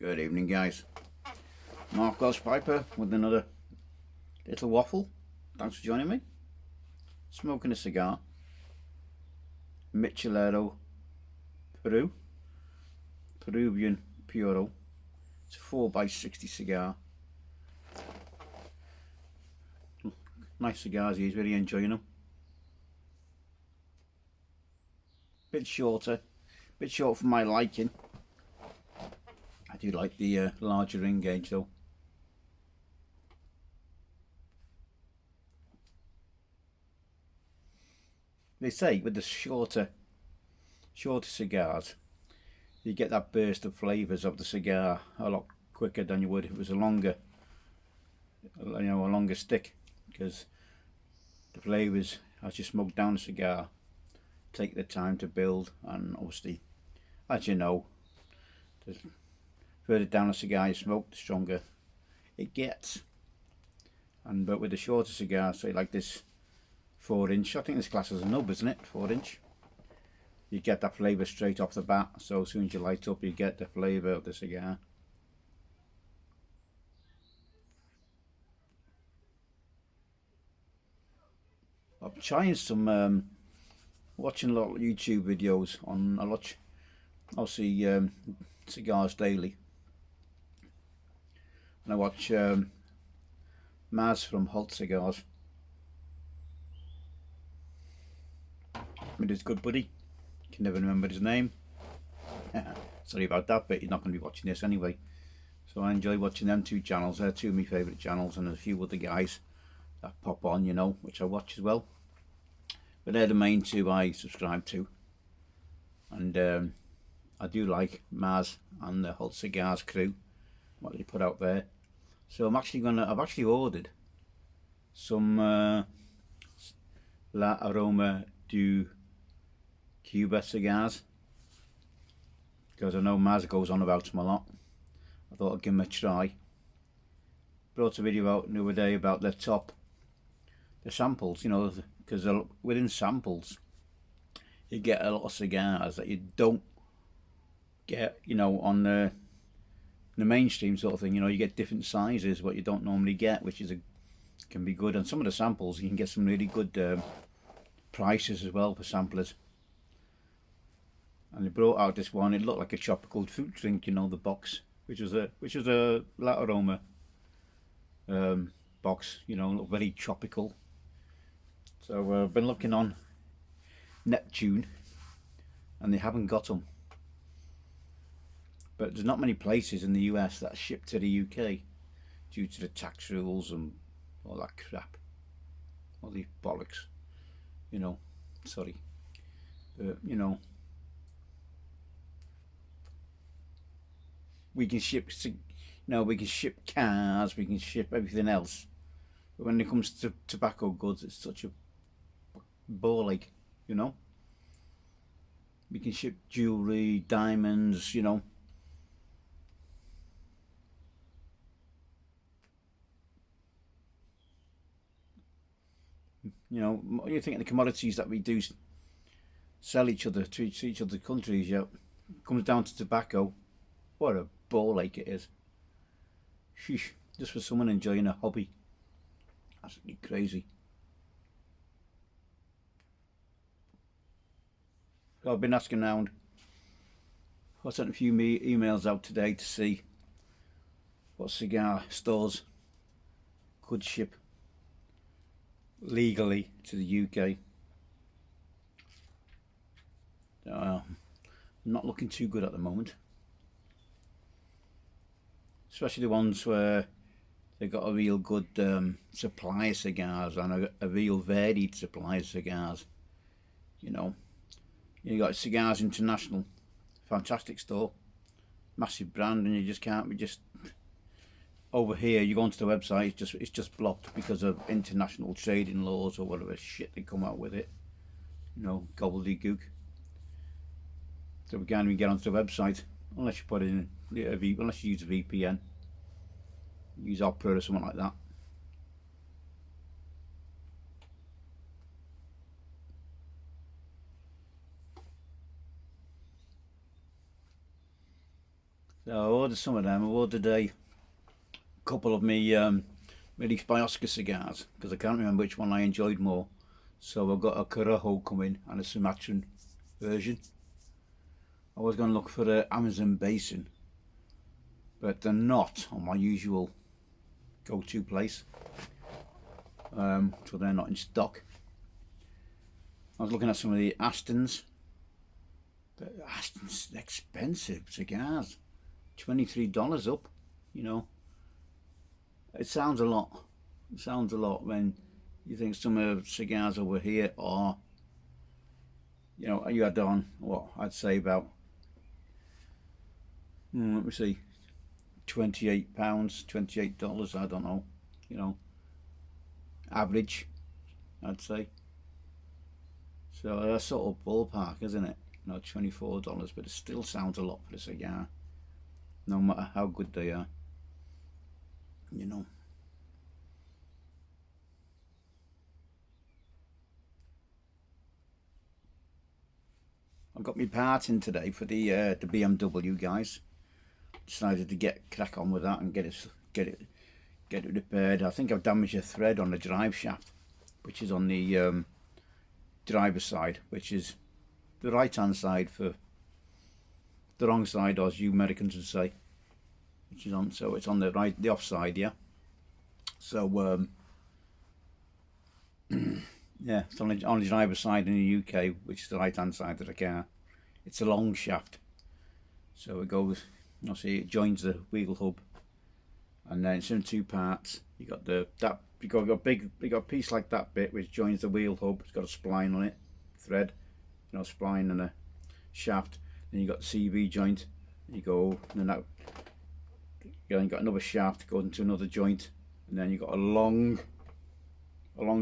Good evening, guys. Mark Piper with another little waffle. Thanks for joining me. Smoking a cigar. Michelero Peruvian Puro. It's a 4x60 cigar. Nice cigars, he's really enjoying them. Bit short for my liking. I do like the larger ring gauge though. They say with the shorter cigars, you get that burst of flavours of the cigar a lot quicker than you would if it was a longer stick, because the flavours, as you smoke down the cigar, take the time to build, and obviously, as you know, the further down a cigar you smoke, the stronger it gets. But with the shorter cigar, say like this 4-inch, I think this class is a nub, isn't it? 4-inch. You get that flavour straight off the bat, so as soon as you light up, you get the flavour of the cigar. I'm trying some, watching a lot of YouTube videos on obviously Cigars Daily, and I watch Maz from Halt Cigars. With his good buddy, can never remember his name. Sorry about that, but he's not going to be watching this anyway. So I enjoy watching them two channels. They're two of my favourite channels, and there's a few other guys that pop on, which I watch as well. But they're the main two I subscribe to, and I do like Maz and the Halt Cigars crew, what they put out there. So I've actually ordered some La Aroma du Cuba cigars, because I know Maz goes on about them a lot. I thought I'd give them a try. Brought a video out the other day about the samples, because within samples you get a lot of cigars that you don't get, on the mainstream sort of thing. You get different sizes, what you don't normally get, which can be good. And some of the samples you can get some really good prices as well for samplers. And they brought out this one. It looked like a tropical fruit drink, the box, which was a La Aroma box, looked very tropical. So I've been looking on Neptune, and they haven't got them. But there's not many places in the US that ship to the UK due to the tax rules and all that crap, all these bollocks, sorry, but we can ship, we can ship cars, we can ship everything else, but when it comes to tobacco goods, it's such a ball ache, we can ship jewellery, diamonds, what do you think of the commodities that we do sell each other to each other countries? Comes down to tobacco. What a ball ache it is. Sheesh, just for someone enjoying a hobby. Absolutely crazy. So I've been asking around. I sent a few emails out today to see what cigar stores could ship legally to the UK. Not looking too good at the moment, especially the ones where they've got a real good supply of cigars and a real varied supply of cigars. You got Cigars International, fantastic store, massive brand, and you just can't be just over here. You go onto the website, it's just blocked because of international trading laws or whatever shit they come out with it. Gobbledygook. So we can't even get onto the website unless you put in unless you use a VPN, use Opera or something like that. So I ordered some of them. I ordered a couple of me released by Oscar cigars because I can't remember which one I enjoyed more. So I've got a Corojo coming and a Sumatran version. I was going to look for the Amazon Basin, but they're not on my usual go-to place. So they're not in stock. I was looking at some of the Astons, but Aston's expensive cigars, $23 up. You know, it sounds a lot. It sounds a lot when you think some of the cigars over here are, you know, you had on what I'd say about, let me see, £28, $28. I don't know, you know, average, I'd say. So that's sort of ballpark, isn't it? You know, $24, but it still sounds a lot for a cigar, no matter how good they are. You know. I got my part in today for the BMW guys. Decided to get crack on with that and get it repaired. I think I've damaged a thread on the drive shaft, which is on the driver's side, which is the right hand side for the wrong side, as you Americans would say, which is on, so it's on the right, the off side, yeah. So yeah, it's on the driver's side in the UK, which is the right hand side of the car. It's a long shaft, so it goes, you see, it joins the wheel hub, and then it's in two parts. You got you got a piece like that bit which joins the wheel hub. It's got a spline on it, thread, you know, spline and a shaft. Then you got the CV joint. You go, and then you got another shaft goes into another joint, and then you got a long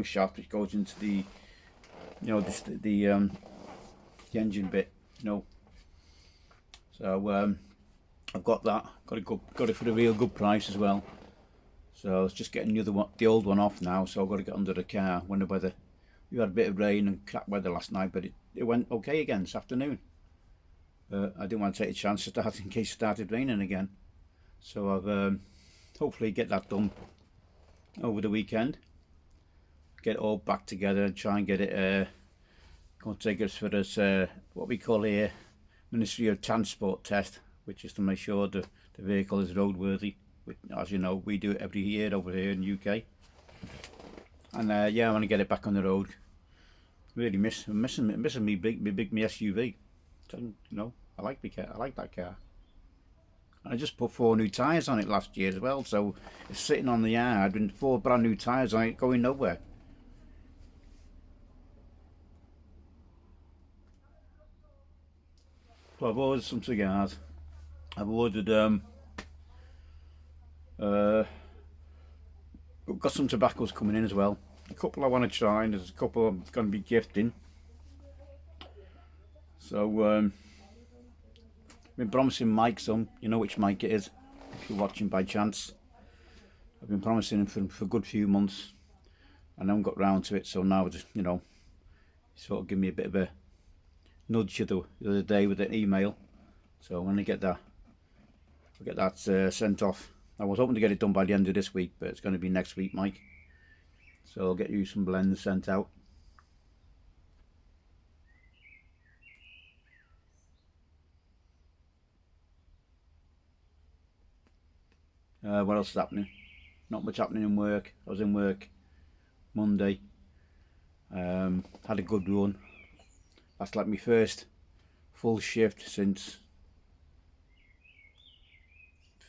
shaft which goes into the, you know, the engine bit, you know. So I've got that. Got it for a real good price as well. So I was just getting the old one off now. So I've got to get under the car when the weather. We had a bit of rain and crap weather last night, but it went okay again this afternoon. I didn't want to take a chance to start in case it started raining again. So I've hopefully get that done over the weekend. Get it all back together and try and get it. Going to take us for this what we call here Ministry of Transport test, which is to make sure the vehicle is roadworthy. As you know, we do it every year over here in the UK. And yeah, I want to get it back on the road. Really missing me SUV. So, you know, I like that car. And I just put 4 new tyres on it last year as well, so it's sitting on the yard with 4 brand new tyres on it, going nowhere. So I've ordered some cigars. I've ordered got some tobaccos coming in as well. A couple I want to try, and there's a couple I'm going to be gifting. So I've been promising Mike some. You know which Mike it is, if you're watching by chance. I've been promising him for a good few months, and I haven't got round to it. So now, just, you know, sort of give me a bit of a nudge the other day with an email. So I'm going to get that. I'll get that sent off. I was hoping to get it done by the end of this week, but it's going to be next week, Mike. So I'll get you some blends sent out. What else is happening? Not much happening in work. I was in work Monday. Had a good run. That's like my first full shift since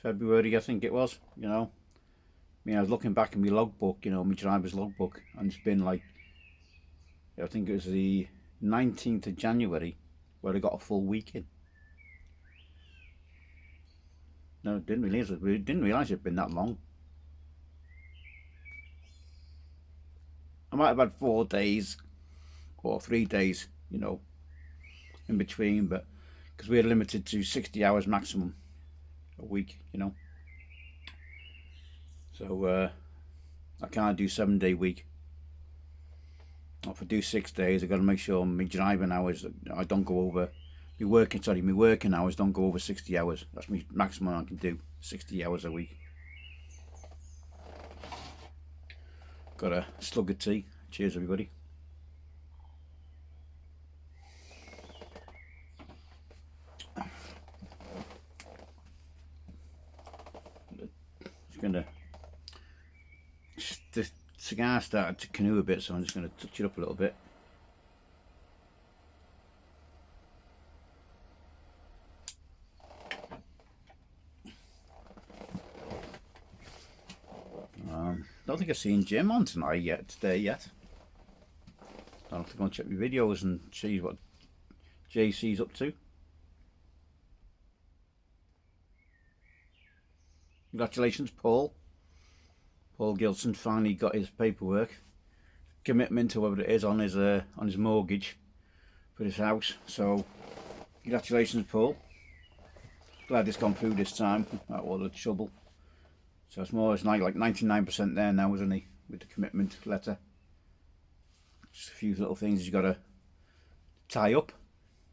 February, I think it was. You know, I mean, I was looking back in my logbook, you know, my driver's logbook, and it's been like, I think it was the 19th of January where I got a full week in. No, didn't realise it. We didn't realise it'd been that long. I might have had 4 days or 3 days, you know, in between, but because we're limited to 60 hours maximum a week, you know. So I can't do 7-day week. If I do 6 days, I've got to make sure my driving hours, I don't go over my working hours don't go over 60 hours. That's my maximum I can do, 60 hours a week. Got a slug of tea. Cheers, everybody. Just gonna. The cigar started to canoe a bit, so I'm just gonna touch it up a little bit. Don't think I've seen Jim on today yet. I'll have to go and check my videos and see what JC's up to. Congratulations, Paul. Paul Gilson finally got his paperwork, commitment or whatever it is on his mortgage for his house. So, congratulations, Paul. Glad it's gone through this time without all the trouble. So it's like 99% there now, isn't he, with the commitment letter. Just a few little things he's got to tie up,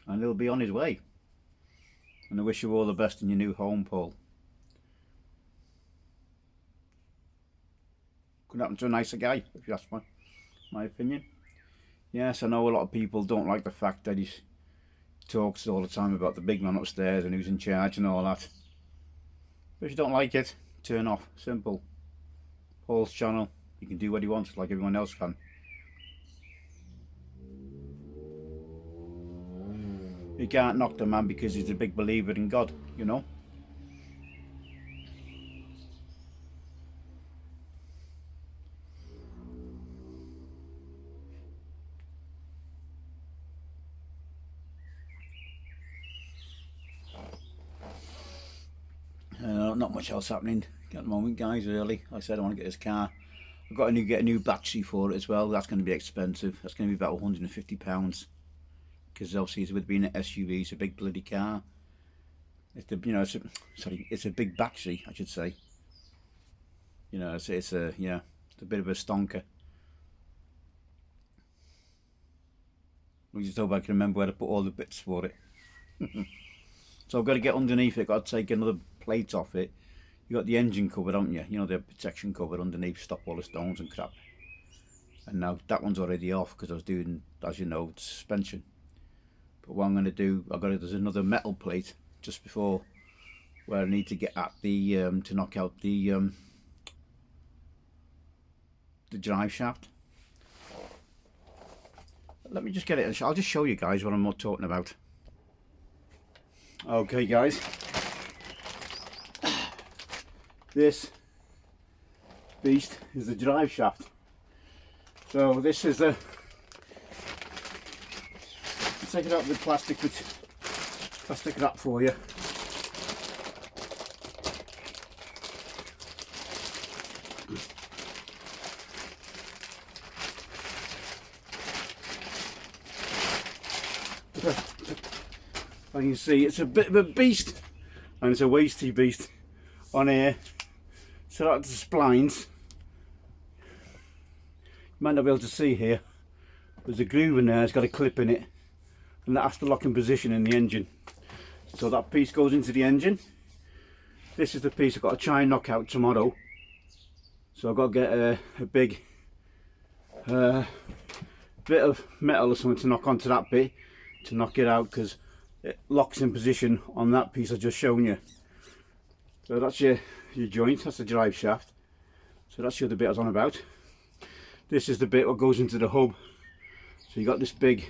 and he'll be on his way. And I wish you all the best in your new home, Paul. Could happen to a nicer guy, if you ask my opinion. Yes, I know a lot of people don't like the fact that he talks all the time about the big man upstairs and who's in charge and all that. But if you don't like it, turn off. Simple. Paul's channel. He can do what he wants like everyone else can. You can't knock the man because he's a big believer in God, you know. Not much else happening at the moment, guys, really. Like I said, I want to get this car. I've got to get a new battery for it as well. That's going to be expensive. That's going to be about £150. Because obviously, with being an SUV, it's a big bloody car. It's it's a big battery, I should say. You know, it's a bit of a stonker. We just hope I can remember where to put all the bits for it. So I've got to get underneath it. Got to take another plate off it. You got the engine cover, haven't you? You know, the protection cover underneath, stop all the stones and crap. And now that one's already off because I was doing, as you know, suspension. But what I'm going to do, there's another metal plate just before where I need to get at the to knock out the drive shaft. Let me just get it. I'll just show you guys what I'm talking about. Okay, guys. This beast is the drive shaft. So this is the. Let's take it out of the plastic wrap for you. And you can see it's a bit of a beast, and it's a wasty beast on here. So that's the splines. You might not be able to see here. There's a groove in there, it's got a clip in it, and that has to lock in position in the engine. So that piece goes into the engine. This is the piece I've got to try and knock out tomorrow. So I've got to get a big bit of metal or something to knock onto that bit to knock it out, because it locks in position on that piece I've just shown you. So that's your joint, that's the drive shaft. So that's the other bit I was on about. This is the bit what goes into the hub. So you got this big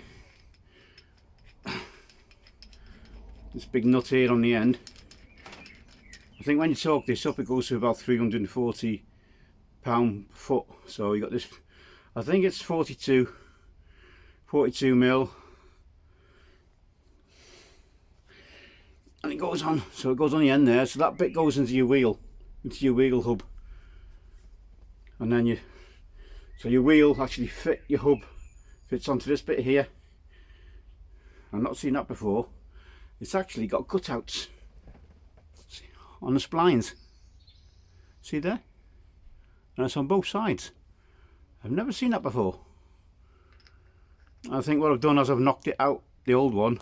nut here on the end. I think when you torque this up, it goes to about £340 per foot. So you got this, I think it's 42 mil. And it goes on, so it goes on the end there, so that bit goes into your wheel hub. And then so your wheel actually your hub fits onto this bit here. I've not seen that before. It's actually got cutouts on the splines. See there? And it's on both sides. I've never seen that before. I think what I've done is I've knocked it out, the old one,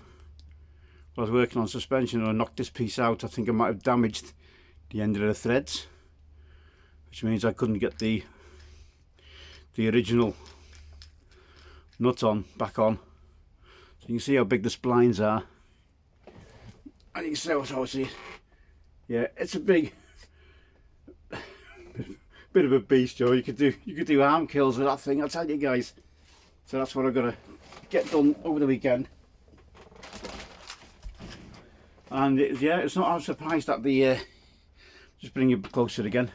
I was working on suspension and I knocked this piece out. I think I might have damaged the end of the threads, which means I couldn't get the original nut back on. So you can see how big the splines are, and you can see what I see. Yeah, it's a big bit of a beast, Joe. You could do arm kills with that thing, I'll tell you guys. So that's what I've got to get done over the weekend. And yeah, it's not. I'm surprised that the just bring you closer again.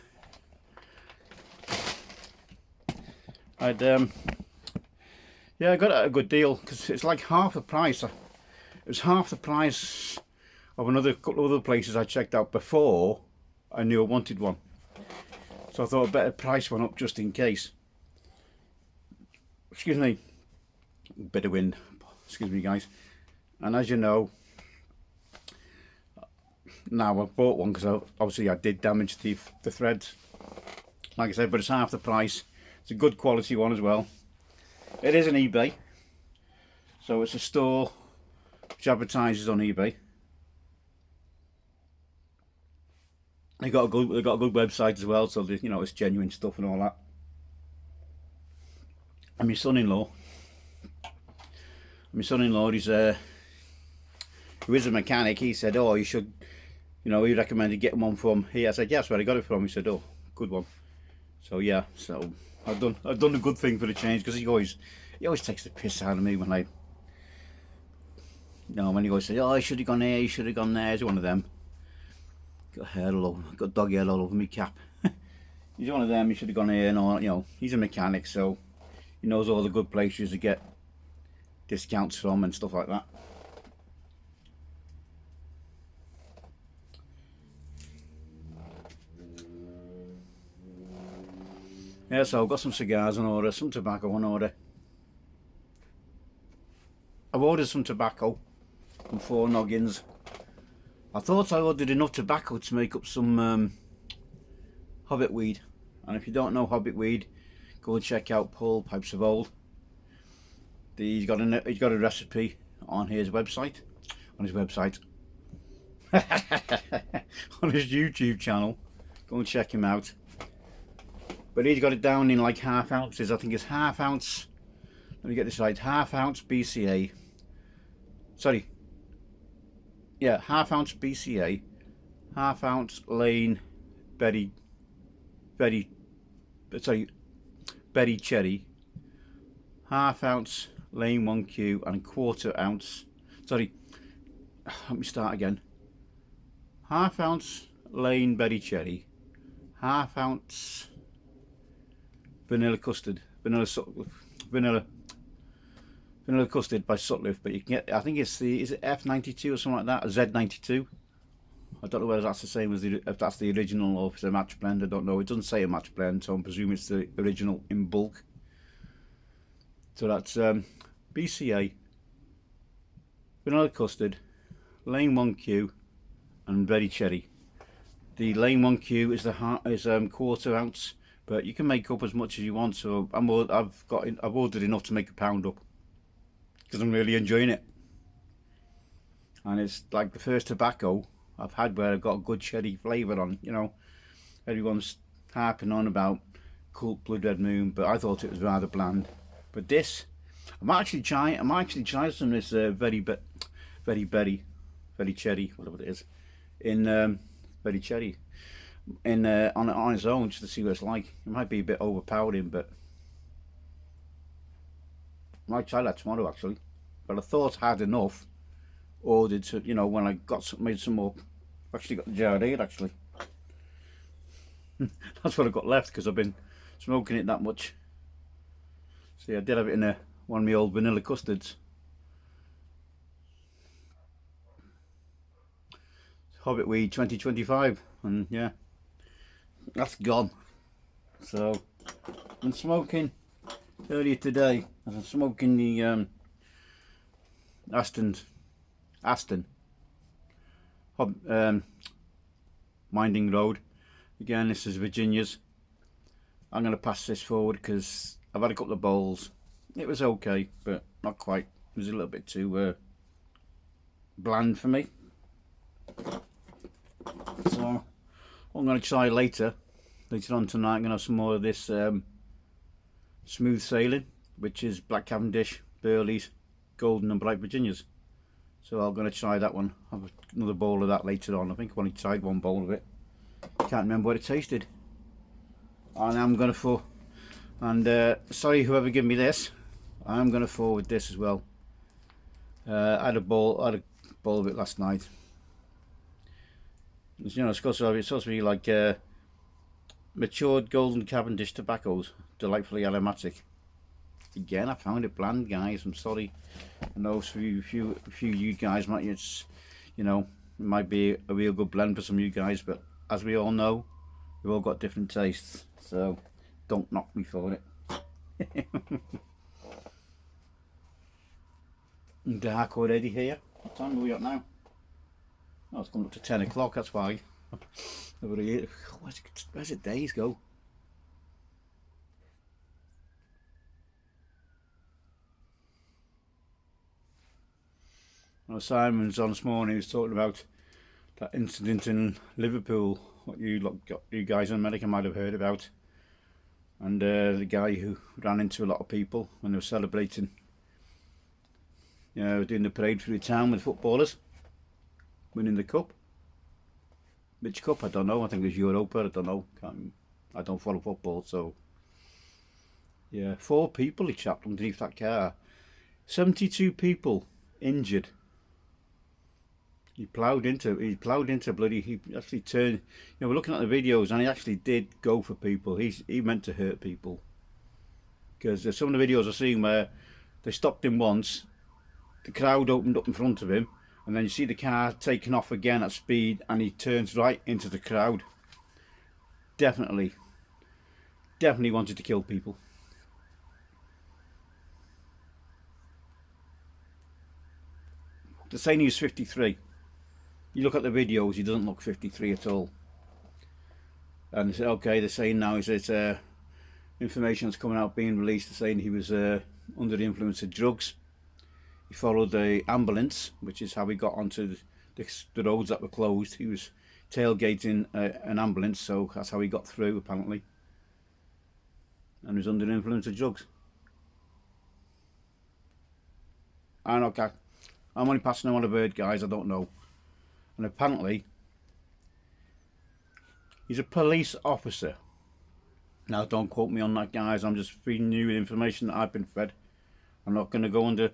Yeah, I got a good deal because it's like half the price. It was half the price of another couple of other places I checked out before I knew I wanted one. So I thought I'd better price one up just in case. Excuse me, bit of wind. Excuse me, guys. And as you know, now I've bought one because obviously I did damage the threads. Like I said, but it's half the price. It's a good quality one as well. It is an eBay, so it's a store which advertises on eBay. They got a good website as well, so they, you know, it's genuine stuff and all that. And my son-in-law, he's who is a mechanic. He said, "Oh, you should, you know," he recommended getting one from here. I said, "Yes, where I got it from." He said, "Oh, good one." So yeah, so I've done a good thing for the change, because he always takes the piss out of me when I, when he always says, "Oh, you should have gone here, you should have gone there." He's one of them. Got hair all over, got dog hair all over me cap. He's one of them. He should have gone here and all. You know, he's a mechanic, so he knows all the good places to get discounts from and stuff like that. Yeah, so I've got some cigars on order, some tobacco on order. I've ordered some tobacco from 4 noggins. I thought I ordered enough tobacco to make up some hobbit weed. And if you don't know hobbit weed, go and check out Paul Pipes of Old. He's got a recipe on his website. On his YouTube channel. Go and check him out. But he's got it down in like half ounces. I think it's half ounce. Let me get this right. Half ounce BCA. Sorry. Yeah, half ounce BCA. Half ounce Lane berry cherry. Half ounce Lane 1Q and a quarter ounce. Sorry. Let me start again. Half ounce Lane berry cherry. Half ounce vanilla custard, vanilla custard by Sutliff, but you can get, I think it's is it F92 or something like that, or Z92. I don't know whether that's the same as if that's the original or if it's a match blend. I don't know. It doesn't say a match blend, so I'm presuming it's the original in bulk. So that's BCA, vanilla custard, Lane 1Q, and berry cherry. The Lane 1Q is quarter ounce. But you can make up as much as you want, so I've ordered enough to make a pound up, because I'm really enjoying it. And it's like the first tobacco I've had where I've got a good cherry flavour on. You know, everyone's harping on about Cult Blood Red Moon, but I thought it was rather bland. But this, I'm actually trying some of this very cherry, whatever it is, in very cherry. On its own, just to see what it's like. It might be a bit overpowering, but I might try that tomorrow actually. But I thought I had enough ordered to, you know, when I made some more. I've actually got the jar here actually. That's what I've got left because I've been smoking it that much. See, I did have it in one of my old vanilla custards. Hobbit Weed 2025, and yeah, that's gone. So I'm smoking earlier today. I'm smoking the Aston Winding Road. Again, this is Virginia's. I'm going to pass this forward because I've had a couple of bowls. It was okay, but not quite. It was a little bit too bland for me. So I'm going to try later on tonight. I'm going to have some more of this smooth sailing, which is Black Cavendish, Burleys, Golden and Bright Virginias. So I'm going to try that one. Have another bowl of that later on. I think I've only tried one bowl of it. Can't remember what it tasted. And I'm going to sorry whoever gave me this. I'm going to forward this as well. I had a bowl of it last night. You know, it's supposed to be like matured golden Cavendish tobaccos, delightfully aromatic. Again, I found it bland, guys. I'm sorry. I know a few of you guys might, it might be a real good blend for some of you guys, but as we all know, we've all got different tastes. So don't knock me for it. Dark already here. What time are we at now? Oh, it's coming up to 10 o'clock, that's why. Where's the days go? Well, Simon's on this morning, he was talking about that incident in Liverpool, what you guys in America might have heard about. And the guy who ran into a lot of people when they were celebrating, doing the parade through the town with footballers winning the cup. Which cup? I don't know. I think it was Europa. I don't know. I don't follow football, so yeah. 4 people he trapped underneath that car. 72 people injured. He ploughed into bloody. He actually turned. We're looking at the videos, and he actually did go for people. He meant to hurt people. Because there's some of the videos I've seen where they stopped him once. The crowd opened up in front of him, and then you see the car taking off again at speed, and he turns right into the crowd. Definitely wanted to kill people. They're saying he was 53. You look at the videos, he doesn't look 53 at all. And they say, okay, they're saying now is that information that's coming out being released. They're saying he was under the influence of drugs. He followed the ambulance, which is how he got onto the roads that were closed. He was tailgating an ambulance, so that's how he got through, apparently. And was under the influence of drugs. I don't know, I'm only passing on a bird, guys, I don't know. And apparently, he's a police officer. Now, don't quote me on that, guys. I'm just feeding you the information that I've been fed. I'm not going to go under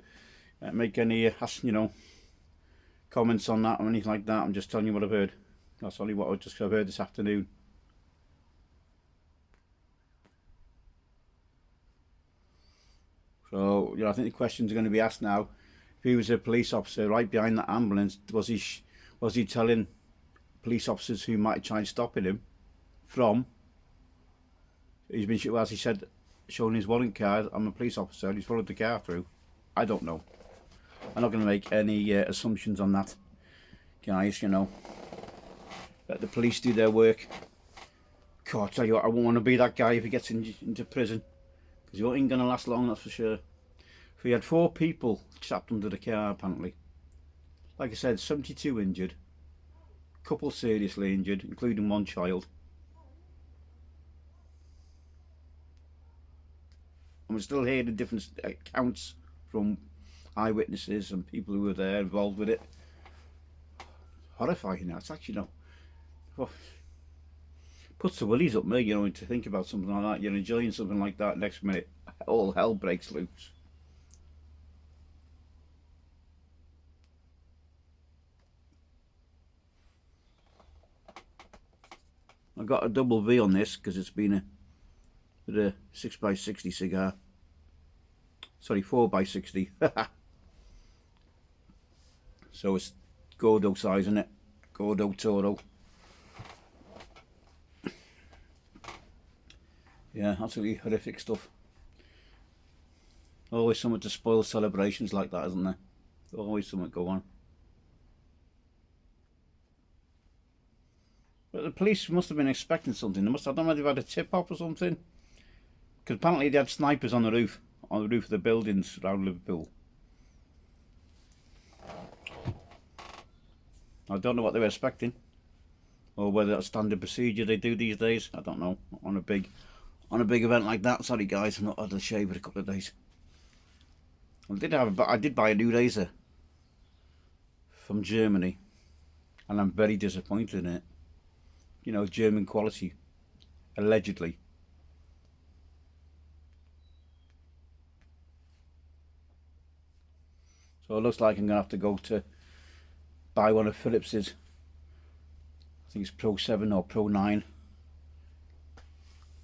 make any comments on that or anything like that. I'm just telling you what I've heard. That's only what I've heard this afternoon. So I think the questions are going to be asked now. If he was a police officer right behind that ambulance, was he telling police officers who might try and stopping him from? He's been, as he said, showing his warrant card. I'm a police officer. And he's followed the car through. I don't know. I'm not going to make any assumptions on that, guys. Let the police do their work. God, I tell you what, I won't want to be that guy if he gets into prison, because he ain't going to last long, that's for sure. So he had 4 people trapped under the car, apparently. Like I said, 72 injured, a couple seriously injured, including 1 child. And we're still hearing different accounts from eyewitnesses and people who were there involved with it. Horrifying. It's actually, puts the willies up me, to think about something like that. You're enjoying something like that, next minute all hell breaks loose. I got a double V on this because it's been a 6x60 cigar. Sorry, 4x60. So it's Gordo size, isn't it? Gordo Toro. Yeah, absolutely horrific stuff. Always something to spoil celebrations like that, isn't there? Always something go on. But the police must have been expecting something. I don't know if they've had a tip off or something. Because apparently they had snipers on the roof of the buildings around Liverpool. I don't know what they were expecting, or whether that's standard procedure they do these days. I don't know. On a big event like that. Sorry guys, I've not had a shave for a couple of days. I did buy a new razor from Germany, and I'm very disappointed in it. You know, German quality, allegedly. So it looks like I'm gonna have to go to buy one of Philips's. I think it's Pro 7 or Pro 9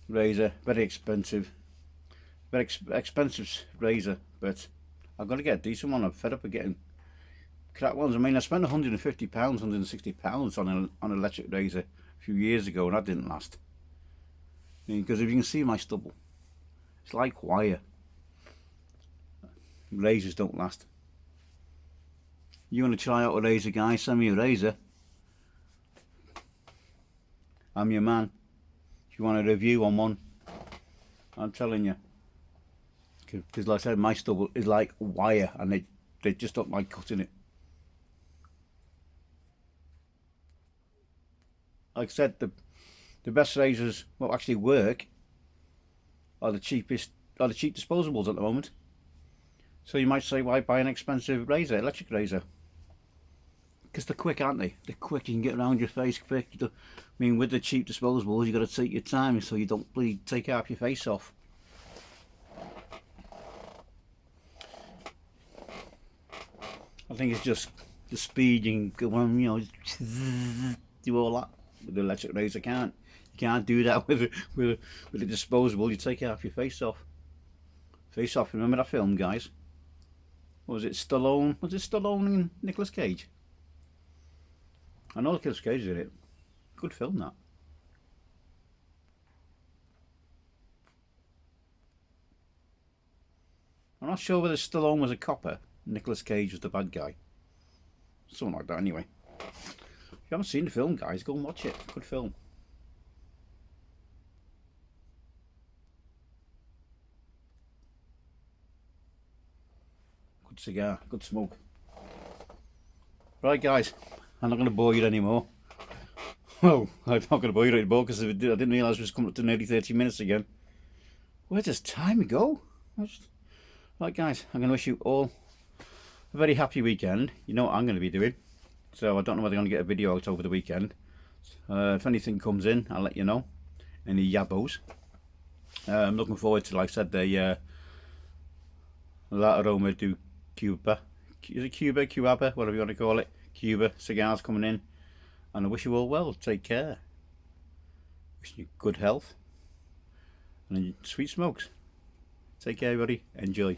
razor. Very expensive, expensive razor, but I've got to get a decent one. I'm fed up of getting crap ones. I mean, I spent £150, £160 on an electric razor a few years ago, and that didn't last. I mean, because if you can see my stubble, it's like wire. Razors don't last. You want to try out a razor, guys? Send me a razor. I'm your man. If you want a review on one, I'm telling you. Because like I said, my stubble is like wire, and they just don't like cutting it. Like I said, the best razors what actually work are the cheap disposables at the moment. So you might say, why buy an expensive razor, electric razor? Because they're quick, aren't they? They're quick. You can get around your face quick. I mean, with the cheap disposables, you got to take your time so you don't bleed, take half your face off. I think it's just the speed you can go on, you know, do all that with the electric razor. You can't do that with a disposable. You take half your face off. Face Off. Remember that film, guys? What was it, Stallone? Was it Stallone and Nicolas Cage? I know Nicolas Cage did it. Good film, that. I'm not sure whether Stallone was a copper, Nicolas Cage was the bad guy. Something like that, anyway. If you haven't seen the film, guys, go and watch it. Good film. Good cigar, good smoke. Right, guys, I'm not going to bore you anymore. Well, I'm not going to bore you anymore because I didn't realise it was coming up to nearly 30 minutes again. Where does time go? Right, guys, I'm going to wish you all a very happy weekend. You know what I'm going to be doing. So I don't know whether I'm going to get a video out over the weekend. If anything comes in, I'll let you know. Any yabos. I'm looking forward to, like I said, the La Aroma do Cuba. Is it Cuba? Cuaba? Whatever you want to call it. Cuba cigars coming in. And I wish you all well. Take care. Wishing you good health. And sweet smokes. Take care, everybody. Enjoy.